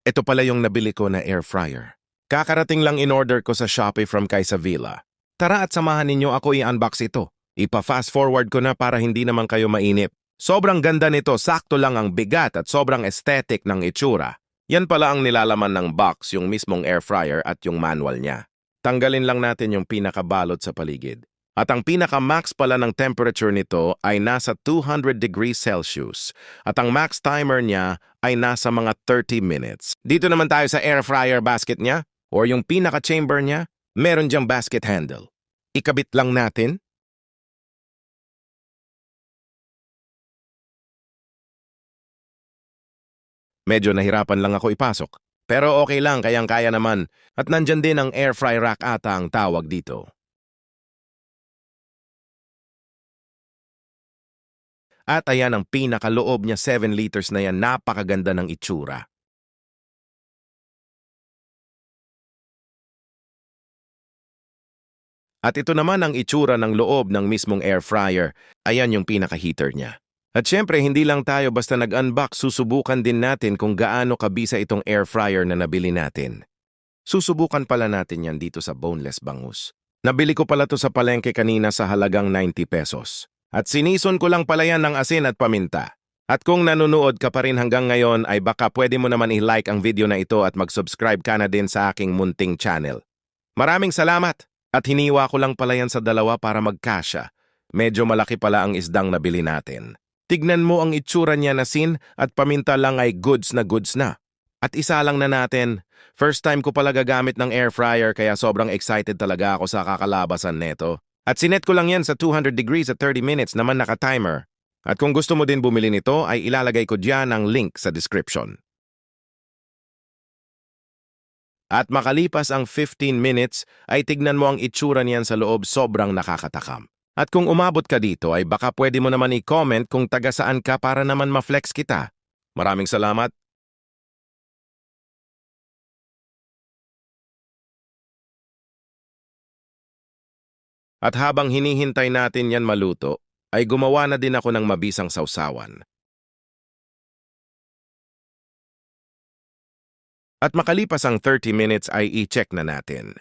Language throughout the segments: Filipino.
Ito pala yung nabili ko na air fryer. Kakarating lang in-order ko sa Shopee from Kaisavilla. Tara at samahan ninyo ako i-unbox ito. Ipa-fast forward ko na para hindi naman kayo mainip. Sobrang ganda nito, sakto lang ang bigat at sobrang aesthetic ng itsura. Yan pala ang nilalaman ng box, yung mismong air fryer at yung manual niya. Tanggalin lang natin yung pinakabalot sa paligid. At ang pinaka-max pala ng temperature nito ay nasa 200 degrees Celsius. At ang max timer niya ay nasa mga 30 minutes. Dito naman tayo sa air fryer basket niya or yung pinaka-chamber niya, meron diyang basket handle. Ikabit lang natin. Medyo nahirapan lang ako ipasok. Pero okay lang, kayang-kaya naman. At nandyan din ang air fry rack ata ang tawag dito. At ayan ang pinakaloob niya, 7 liters na yan, napakaganda ng itsura. At ito naman ang itsura ng loob ng mismong air fryer. Ayan yung pinaka-heater niya. At syempre, hindi lang tayo basta nag-unbox, susubukan din natin kung gaano kabisa itong air fryer na nabili natin. Susubukan pala natin yan dito sa Boneless Bangus. Nabili ko pala to sa palengke kanina sa halagang 90 pesos. At sinison ko lang pala yan ng asin at paminta. At kung nanonood ka pa rin hanggang ngayon ay baka pwede mo naman i-like ang video na ito at mag-subscribe ka na din sa aking munting channel. Maraming salamat! At hiniwa ko lang pala yan sa dalawa para magkasya. Medyo malaki pala ang isdang nabili natin. Tignan mo ang itsura niya na asin at paminta lang ay goods na goods na. At isa lang na natin. First time ko pala gagamit ng air fryer kaya sobrang excited talaga ako sa kakalabasan neto. At sinet ko lang yan sa 200 degrees at 30 minutes naman naka-timer. At kung gusto mo din bumili nito ay ilalagay ko diyan ang link sa description. At makalipas ang 15 minutes ay tignan mo ang itsura niyan sa loob, sobrang nakakatakam. At kung umabot ka dito ay baka pwede mo naman i-comment kung taga saan ka para naman ma-flex kita. Maraming salamat. At habang hinihintay natin yan maluto, ay gumawa na din ako ng mabisang sausawan. At makalipas ang 30 minutes ay i-check na natin.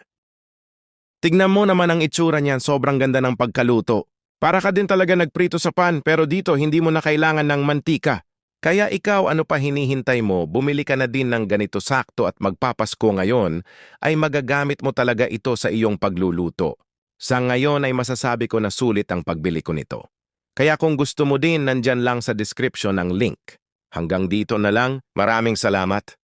Tignan mo naman ang itsura niyan, sobrang ganda ng pagkaluto. Para ka din talaga nagprito sa pan pero dito hindi mo na kailangan ng mantika. Kaya ikaw ano pa hinihintay mo, bumili ka na din ng ganito sakto at magpapasko ngayon ay magagamit mo talaga ito sa iyong pagluluto. Sa ngayon ay masasabi ko na sulit ang pagbili ko nito. Kaya kung gusto mo din, nandyan lang sa description ang link. Hanggang dito na lang, maraming salamat.